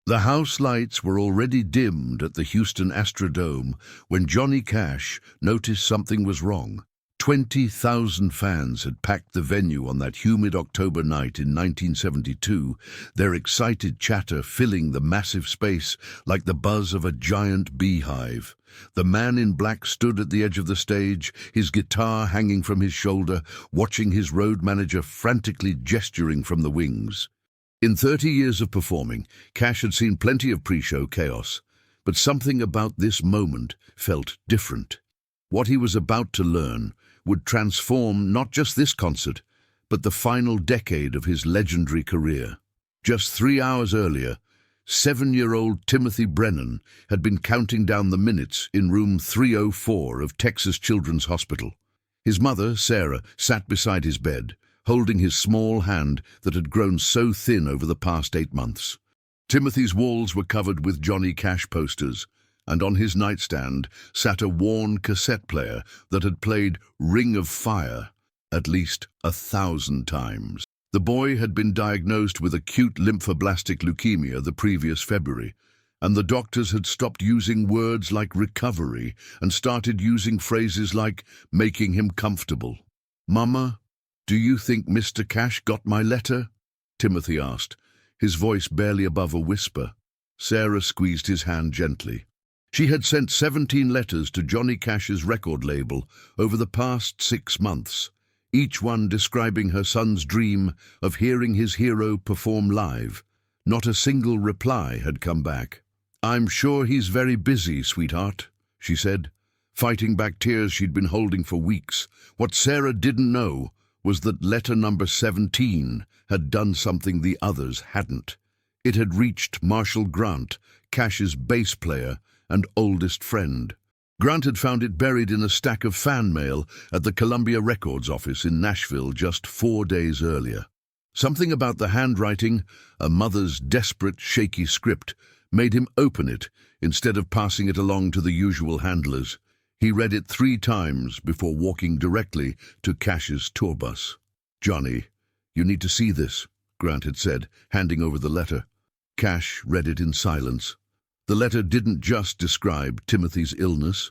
The house lights were already dimmed at the Houston Astrodome when Johnny Cash noticed something was wrong. 20,000 fans had packed the venue on that humid October night in 1972, their excited chatter filling the massive space like the buzz of a giant beehive. The man in black stood at the edge of the stage, his guitar hanging from his shoulder, watching his road manager frantically gesturing from the wings. In 30 years of performing, Cash had seen plenty of pre-show chaos, but something about this moment felt different. What he was about to learn would transform not just this concert, but the final decade of his legendary career. Just 3 hours earlier, 7-year-old Timothy Brennan had been counting down the minutes in room 304 of Texas Children's Hospital. His mother, Sarah, sat beside his bed, holding his small hand that had grown so thin over the past 8 months. Timothy's walls were covered with Johnny Cash posters, and on his nightstand sat a worn cassette player that had played Ring of Fire at least 1,000 times. The boy had been diagnosed with acute lymphoblastic leukemia the previous February, and the doctors had stopped using words like recovery and started using phrases like making him comfortable. "Mama, do you think Mr. Cash got my letter?" Timothy asked, his voice barely above a whisper. Sarah squeezed his hand gently. She had sent 17 letters to Johnny Cash's record label over the past 6 months, each one describing her son's dream of hearing his hero perform live. Not a single reply had come back. "I'm sure he's very busy, sweetheart," she said, fighting back tears she'd been holding for weeks. What Sarah didn't know was that letter number 17 had done something the others hadn't. It had reached Marshall Grant, Cash's bass player and oldest friend. Grant had found it buried in a stack of fan mail at the Columbia Records office in Nashville just 4 days earlier. Something about the handwriting, a mother's desperate, shaky script, made him open it instead of passing it along to the usual handlers. He read it 3 times before walking directly to Cash's tour bus. "Johnny, you need to see this," Grant had said, handing over the letter. Cash read it in silence. The letter didn't just describe Timothy's illness.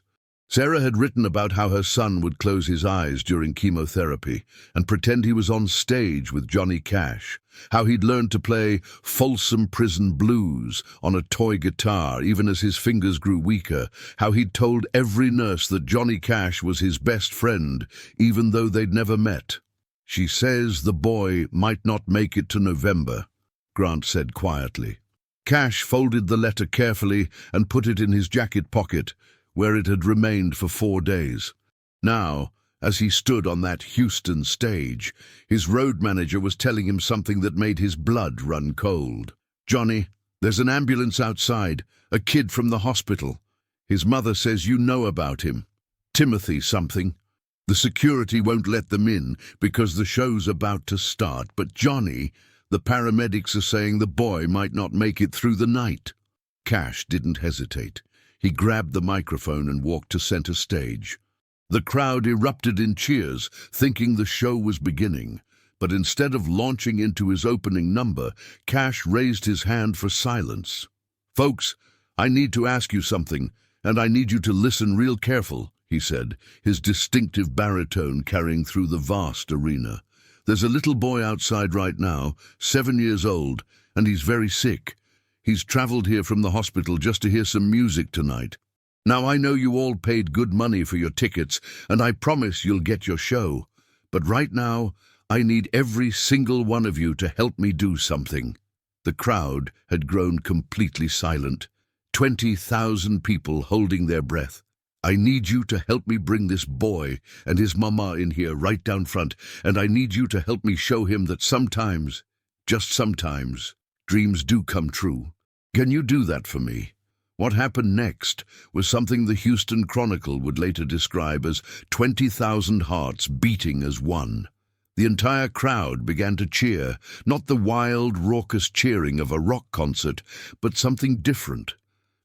Sarah had written about how her son would close his eyes during chemotherapy and pretend he was on stage with Johnny Cash, how he'd learned to play Folsom Prison Blues on a toy guitar even as his fingers grew weaker, how he'd told every nurse that Johnny Cash was his best friend, even though they'd never met. "She says the boy might not make it to November," Grant said quietly. Cash folded the letter carefully and put it in his jacket pocket, where it had remained for 4 days. Now, as he stood on that Houston stage, his road manager was telling him something that made his blood run cold. "Johnny, there's an ambulance outside, a kid from the hospital. His mother says you know about him. Timothy something. The security won't let them in because the show's about to start, but Johnny, the paramedics are saying the boy might not make it through the night." Cash didn't hesitate. He grabbed the microphone and walked to center stage. The crowd erupted in cheers, thinking the show was beginning. But instead of launching into his opening number, Cash raised his hand for silence. "Folks, I need to ask you something, and I need you to listen real careful," he said, his distinctive baritone carrying through the vast arena. "There's a little boy outside right now, 7 years old, and he's very sick. He's traveled here from the hospital just to hear some music tonight. Now, I know you all paid good money for your tickets, and I promise you'll get your show. But right now, I need every single one of you to help me do something." The crowd had grown completely silent. 20,000 people holding their breath. "I need you to help me bring this boy and his mama in here right down front, and I need you to help me show him that sometimes, just sometimes, dreams do come true. Can you do that for me?" What happened next was something the Houston Chronicle would later describe as 20,000 hearts beating as one. The entire crowd began to cheer, not the wild, raucous cheering of a rock concert, but something different.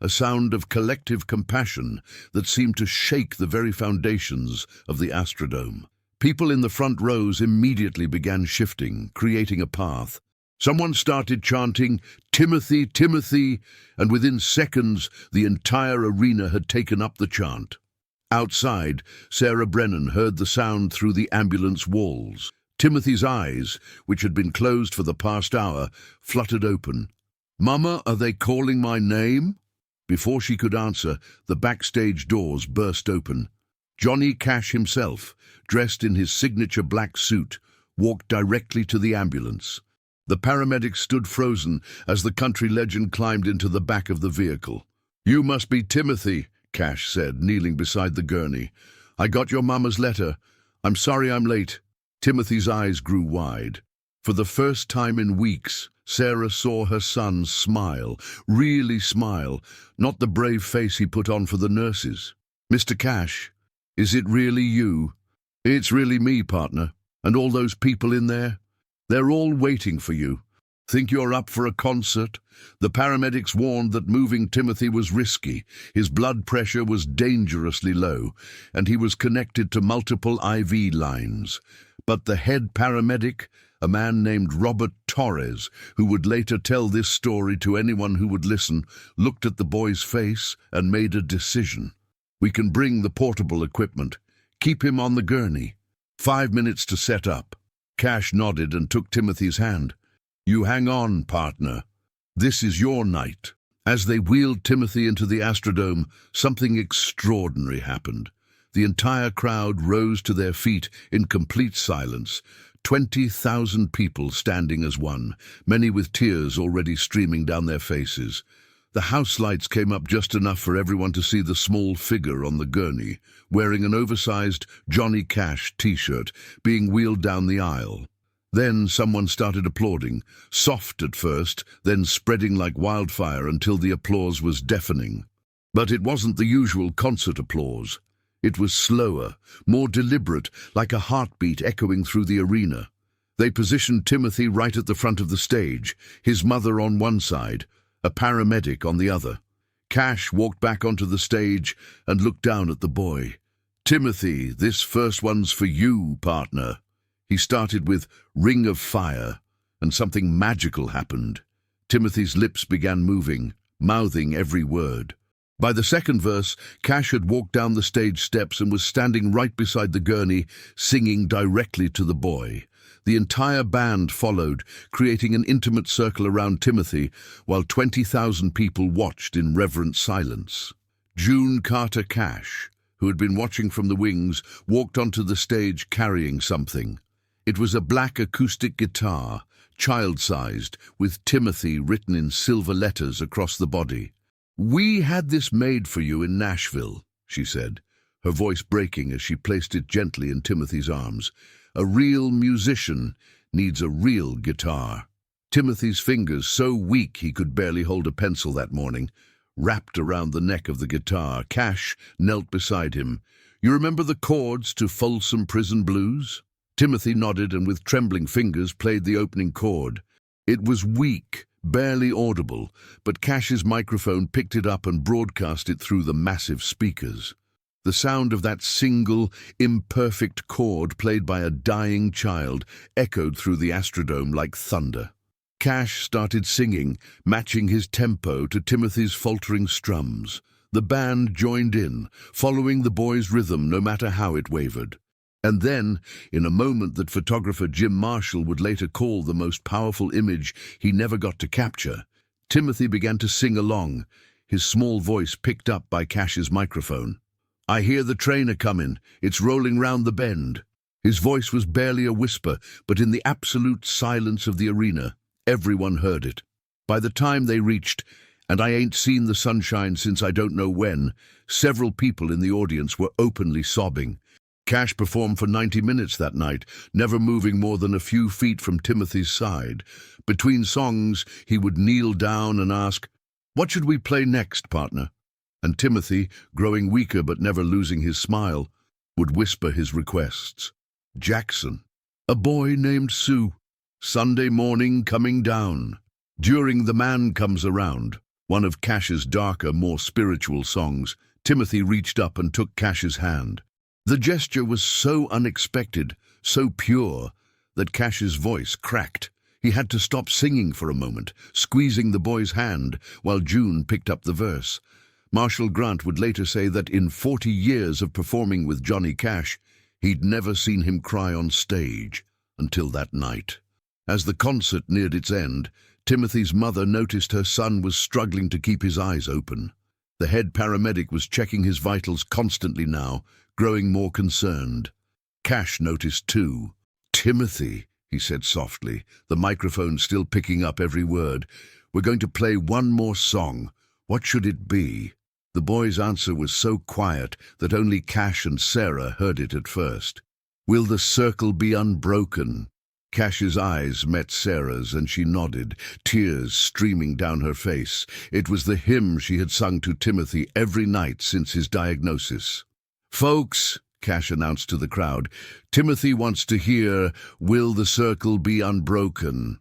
A sound of collective compassion that seemed to shake the very foundations of the Astrodome. People in the front rows immediately began shifting, creating a path. Someone started chanting, "Timothy, Timothy," and within seconds the entire arena had taken up the chant. Outside, Sarah Brennan heard the sound through the ambulance walls. Timothy's eyes, which had been closed for the past hour, fluttered open. "Mama, are they calling my name?" Before she could answer, the backstage doors burst open. Johnny Cash himself, dressed in his signature black suit, walked directly to the ambulance. The paramedics stood frozen as the country legend climbed into the back of the vehicle. "You must be Timothy," Cash said, kneeling beside the gurney. "I got your mama's letter. I'm sorry I'm late." Timothy's eyes grew wide. For the first time in weeks, Sarah saw her son smile, really smile, not the brave face he put on for the nurses. "Mr. Cash, is it really you?" "It's really me, partner. And all those people in there? They're all waiting for you. Think you're up for a concert?" The paramedics warned that moving Timothy was risky. His blood pressure was dangerously low, and he was connected to multiple IV lines. But the head paramedic, a man named Robert Torres, who would later tell this story to anyone who would listen, looked at the boy's face and made a decision. "We can bring the portable equipment. Keep him on the gurney. 5 minutes to set up." Cash nodded and took Timothy's hand. "You hang on, partner. This is your night." As they wheeled Timothy into the Astrodome, something extraordinary happened. The entire crowd rose to their feet in complete silence. 20,000 people standing as one, many with tears already streaming down their faces. The house lights came up just enough for everyone to see the small figure on the gurney, wearing an oversized Johnny Cash t-shirt, being wheeled down the aisle. Then someone started applauding, soft at first, then spreading like wildfire until the applause was deafening. But it wasn't the usual concert applause. It was slower, more deliberate, like a heartbeat echoing through the arena. They positioned Timothy right at the front of the stage, his mother on one side, a paramedic on the other. Cash walked back onto the stage and looked down at the boy. "Timothy, this first one's for you, partner." He started with "Ring of Fire," and something magical happened. Timothy's lips began moving, mouthing every word. By the second verse, Cash had walked down the stage steps and was standing right beside the gurney, singing directly to the boy. The entire band followed, creating an intimate circle around Timothy, while 20,000 people watched in reverent silence. June Carter Cash, who had been watching from the wings, walked onto the stage carrying something. It was a black acoustic guitar, child-sized, with Timothy written in silver letters across the body. "We had this made for you in Nashville," she said, her voice breaking as she placed it gently in Timothy's arms. "A real musician needs a real guitar." Timothy's fingers, so weak he could barely hold a pencil that morning, wrapped around the neck of the guitar. Cash knelt beside him. "You remember the chords to Folsom Prison Blues?" Timothy nodded and with trembling fingers played the opening chord. It was weak, barely audible, but Cash's microphone picked it up and broadcast it through the massive speakers. The sound of that single, imperfect chord played by a dying child echoed through the Astrodome like thunder. Cash started singing, matching his tempo to Timothy's faltering strums. The band joined in, following the boy's rhythm no matter how it wavered. And then, in a moment that photographer Jim Marshall would later call the most powerful image he never got to capture, Timothy began to sing along, his small voice picked up by Cash's microphone. "I hear the train a-comin', it's rolling round the bend." His voice was barely a whisper, but in the absolute silence of the arena, everyone heard it. By the time they reached, "And I ain't seen the sunshine since I don't know when," several people in the audience were openly sobbing. Cash performed for 90 minutes that night, never moving more than a few feet from Timothy's side. Between songs, he would kneel down and ask, "What should we play next, partner?" And Timothy, growing weaker but never losing his smile, would whisper his requests. "Jackson, A Boy Named Sue, Sunday Morning Coming Down." During The Man Comes Around, one of Cash's darker, more spiritual songs, Timothy reached up and took Cash's hand. The gesture was so unexpected, so pure, that Cash's voice cracked. He had to stop singing for a moment, squeezing the boy's hand while June picked up the verse. Marshall Grant would later say that in 40 years of performing with Johnny Cash, he'd never seen him cry on stage until that night. As the concert neared its end, Timothy's mother noticed her son was struggling to keep his eyes open. The head paramedic was checking his vitals constantly now, growing more concerned. Cash noticed too. "Timothy," he said softly, the microphone still picking up every word, "we're going to play one more song. What should it be?" The boy's answer was so quiet that only Cash and Sarah heard it at first. "Will the circle be unbroken?" Cash's eyes met Sarah's and she nodded, tears streaming down her face. It was the hymn she had sung to Timothy every night since his diagnosis. "Folks," Cash announced to the crowd, "Timothy wants to hear, 'Will the circle be unbroken?'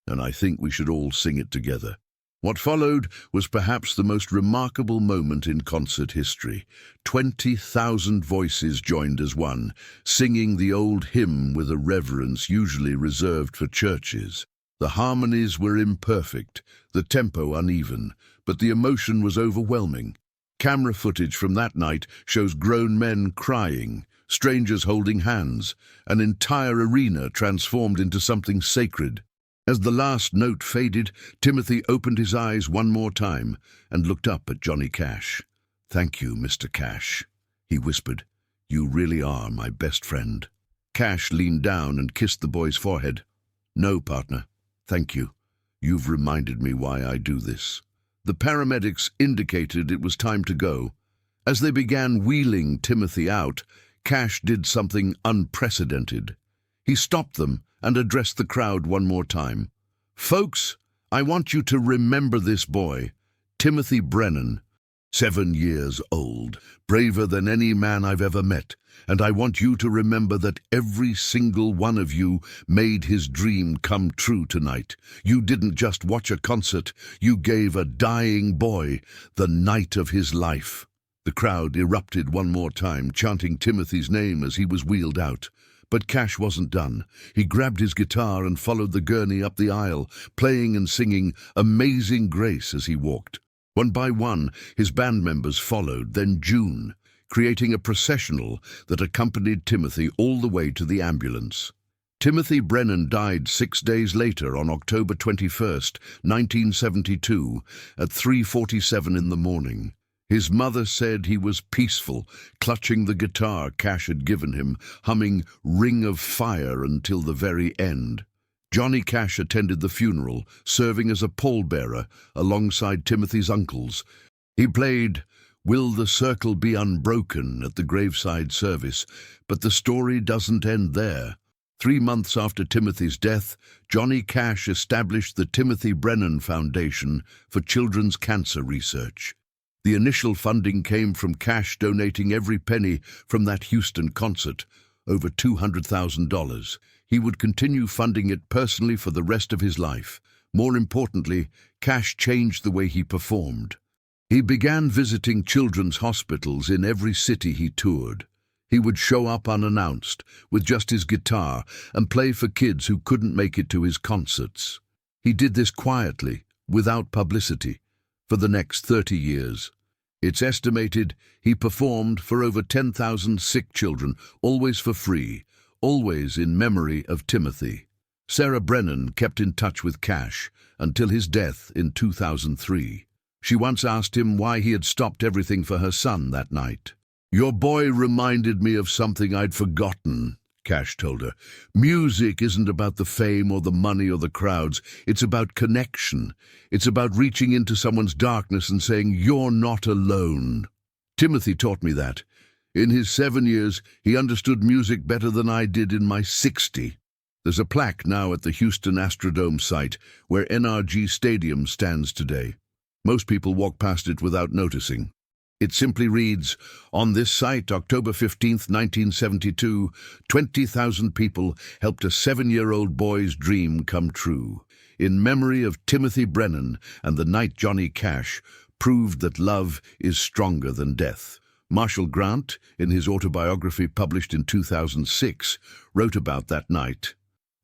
And I think we should all sing it together." What followed was perhaps the most remarkable moment in concert history. 20,000 voices joined as one, singing the old hymn with a reverence usually reserved for churches. The harmonies were imperfect, the tempo uneven, but the emotion was overwhelming. Camera footage from that night shows grown men crying, strangers holding hands, an entire arena transformed into something sacred. As the last note faded, Timothy opened his eyes one more time and looked up at Johnny Cash. "Thank you, Mr. Cash," he whispered. "You really are my best friend." Cash leaned down and kissed the boy's forehead. "No, partner. Thank you. You've reminded me why I do this." The paramedics indicated it was time to go. As they began wheeling Timothy out, Cash did something unprecedented. He stopped them and addressed the crowd one more time. "Folks, I want you to remember this boy, Timothy Brennan, 7 years old, braver than any man I've ever met, and I want you to remember that every single one of you made his dream come true tonight. You didn't just watch a concert, you gave a dying boy the night of his life." The crowd erupted one more time, chanting Timothy's name as he was wheeled out. But Cash wasn't done. He grabbed his guitar and followed the gurney up the aisle, playing and singing Amazing Grace as he walked. One by one, his band members followed, then June, creating a processional that accompanied Timothy all the way to the ambulance. Timothy Brennan died 6 days later on October 21st, 1972, at 3:47 in the morning. His mother said he was peaceful, clutching the guitar Cash had given him, humming Ring of Fire until the very end. Johnny Cash attended the funeral, serving as a pallbearer alongside Timothy's uncles. He played Will the Circle Be Unbroken at the graveside service, but the story doesn't end there. 3 months after Timothy's death, Johnny Cash established the Timothy Brennan Foundation for Children's Cancer Research. The initial funding came from Cash donating every penny from that Houston concert, over $200,000. He would continue funding it personally for the rest of his life. More importantly, Cash changed the way he performed. He began visiting children's hospitals in every city he toured. He would show up unannounced, with just his guitar, and play for kids who couldn't make it to his concerts. He did this quietly, without publicity, for the next 30 years. It's estimated he performed for over 10,000 sick children, always for free, always in memory of Timothy. Sarah Brennan kept in touch with Cash until his death in 2003. She once asked him why he had stopped everything for her son that night. "Your boy reminded me of something I'd forgotten," Cash told her. "Music isn't about the fame or the money or the crowds. It's about connection. It's about reaching into someone's darkness and saying, 'You're not alone.' Timothy taught me that. In his 7 years, he understood music better than I did in my 60. There's a plaque now at the Houston Astrodome site, where NRG Stadium stands today. Most people walk past it without noticing. It simply reads, "On this site, October 15th, 1972, 20,000 people helped a 7-year-old boy's dream come true. In memory of Timothy Brennan and the night Johnny Cash proved that love is stronger than death." Marshall Grant, in his autobiography published in 2006, wrote about that night.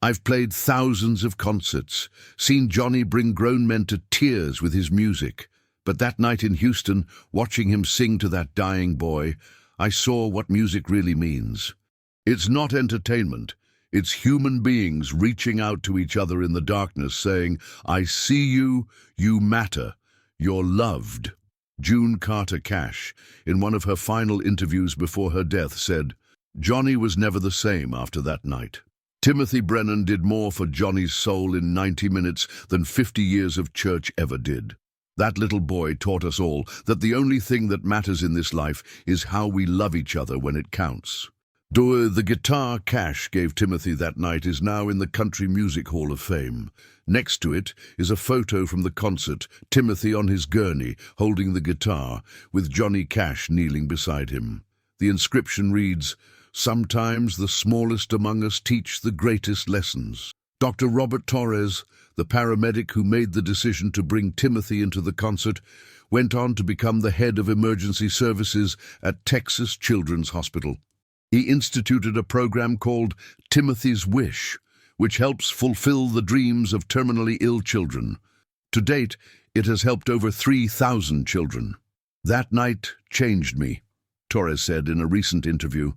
I've played thousands of concerts, seen Johnny bring grown men to tears with his music. But that night in Houston, watching him sing to that dying boy, I saw what music really means. It's not entertainment. It's human beings reaching out to each other in the darkness saying, I see you, you matter, you're loved. June Carter Cash, in one of her final interviews before her death, said, Johnny was never the same after that night. Timothy Brennan did more for Johnny's soul in 90 minutes than 50 years of church ever did. That little boy taught us all that the only thing that matters in this life is how we love each other when it counts. The guitar Cash gave Timothy that night is now in the Country Music Hall of Fame. Next to it is a photo from the concert, Timothy on his gurney, holding the guitar, with Johnny Cash kneeling beside him. The inscription reads, Sometimes the smallest among us teach the greatest lessons. Dr. Robert Torres, the paramedic who made the decision to bring Timothy into the concert, went on to become the head of emergency services at Texas Children's Hospital. He instituted a program called Timothy's Wish, which helps fulfill the dreams of terminally ill children. To date, it has helped over 3,000 children. That night changed me, Torres said in a recent interview.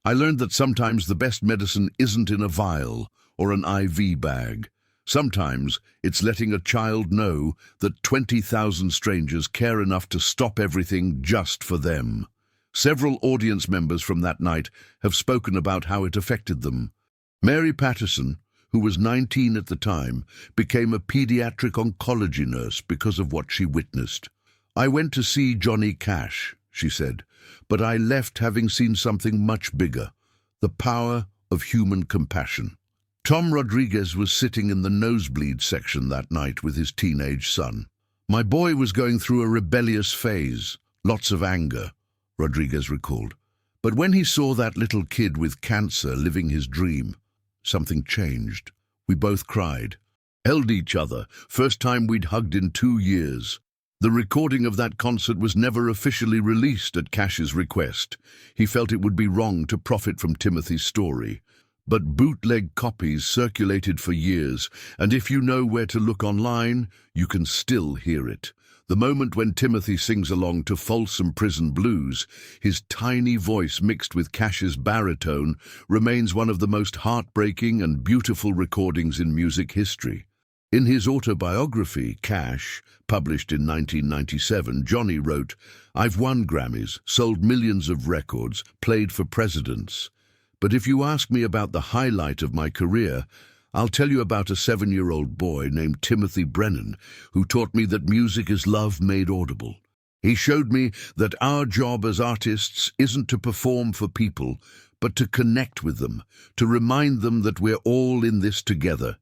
I learned that sometimes the best medicine isn't in a vial or an IV bag. Sometimes it's letting a child know that 20,000 strangers care enough to stop everything just for them. Several audience members from that night have spoken about how it affected them. Mary Patterson, who was 19 at the time, became a pediatric oncology nurse because of what she witnessed. I went to see Johnny Cash, she said, but I left having seen something much bigger, the power of human compassion. Tom Rodriguez was sitting in the nosebleed section that night with his teenage son. My boy was going through a rebellious phase, lots of anger, Rodriguez recalled. But when he saw that little kid with cancer living his dream, something changed. We both cried, held each other, first time we'd hugged in 2 years. The recording of that concert was never officially released at Cash's request. He felt it would be wrong to profit from Timothy's story. But bootleg copies circulated for years, and if you know where to look online, you can still hear it. The moment when Timothy sings along to Folsom Prison Blues, his tiny voice mixed with Cash's baritone remains one of the most heartbreaking and beautiful recordings in music history. In his autobiography, Cash, published in 1997, Johnny wrote, I've won Grammys, sold millions of records, played for presidents. But if you ask me about the highlight of my career, I'll tell you about a 7-year-old boy named Timothy Brennan who taught me that music is love made audible. He showed me that our job as artists isn't to perform for people, but to connect with them, to remind them that we're all in this together,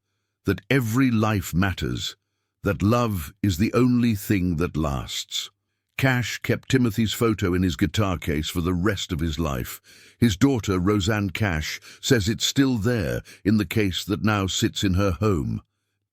that every life matters, that love is the only thing that lasts. Cash kept Timothy's photo in his guitar case for the rest of his life. His daughter, Roseanne Cash, says it's still there in the case that now sits in her home.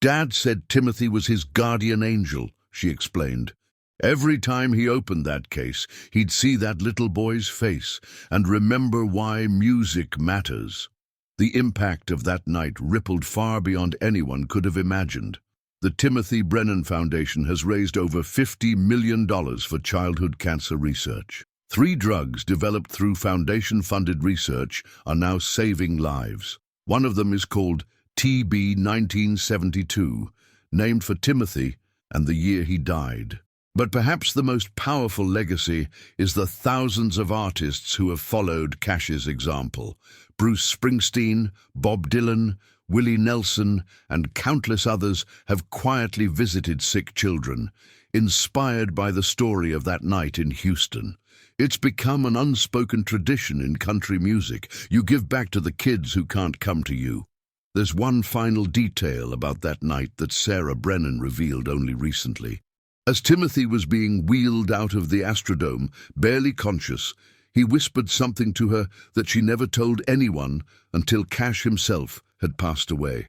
Dad said Timothy was his guardian angel, she explained. Every time he opened that case, he'd see that little boy's face and remember why music matters. The impact of that night rippled far beyond anyone could have imagined. The Timothy Brennan Foundation has raised over $50 million for childhood cancer research. 3 drugs developed through foundation-funded research are now saving lives. One of them is called TB 1972, named for Timothy and the year he died. But perhaps the most powerful legacy is the thousands of artists who have followed Cash's example. Bruce Springsteen, Bob Dylan, Willie Nelson, and countless others have quietly visited sick children, inspired by the story of that night in Houston. It's become an unspoken tradition in country music. You give back to the kids who can't come to you. There's one final detail about that night that Sarah Brennan revealed only recently. As Timothy was being wheeled out of the Astrodome, barely conscious, he whispered something to her that she never told anyone until Cash himself had passed away.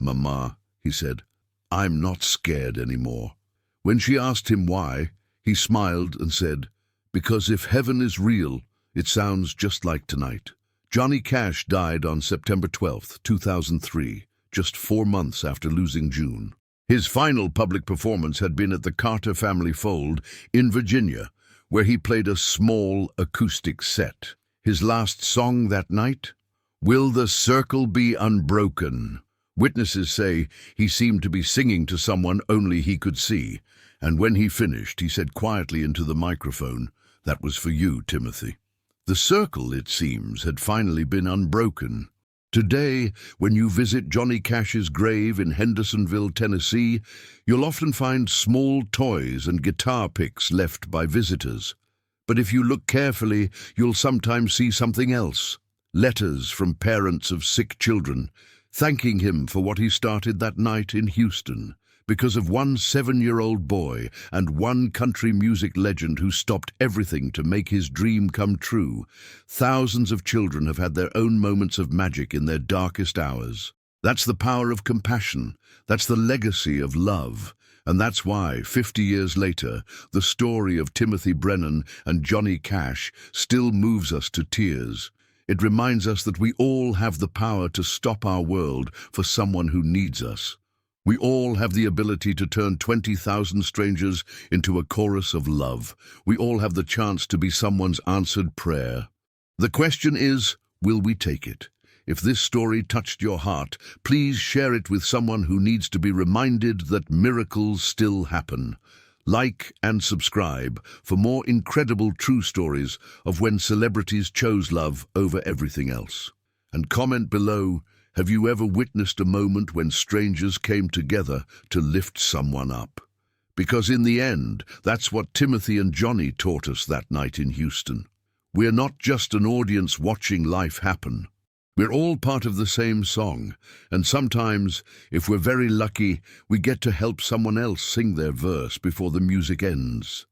"Mama," he said, "I'm not scared anymore." When she asked him why, he smiled and said, "Because if heaven is real, it sounds just like tonight." Johnny Cash died on September 12, 2003. just 4 months after losing June. His final public performance had been at the Carter Family Fold in Virginia, where he played a small acoustic set. His last song that night? "Will the Circle Be Unbroken?" Witnesses say he seemed to be singing to someone only he could see, and when he finished, he said quietly into the microphone, "That was for you, Timothy." The circle, it seems, had finally been unbroken. Today, when you visit Johnny Cash's grave in Hendersonville, Tennessee, you'll often find small toys and guitar picks left by visitors. But if you look carefully, you'll sometimes see something else. Letters from parents of sick children, thanking him for what he started that night in Houston, because of one 7-year-old boy and one country music legend who stopped everything to make his dream come true. Thousands of children have had their own moments of magic in their darkest hours. That's the power of compassion. That's the legacy of love. And that's why, 50 years later, the story of Timothy Brennan and Johnny Cash still moves us to tears. It reminds us that we all have the power to stop our world for someone who needs us. We all have the ability to turn 20,000 strangers into a chorus of love. We all have the chance to be someone's answered prayer. The question is, will we take it? If this story touched your heart, please share it with someone who needs to be reminded that miracles still happen. Like and subscribe for more incredible true stories of when celebrities chose love over everything else. And comment below, have you ever witnessed a moment when strangers came together to lift someone up? Because in the end, that's what Timothy and Johnny taught us that night in Houston. We're not just an audience watching life happen. We're all part of the same song, and sometimes, if we're very lucky, we get to help someone else sing their verse before the music ends.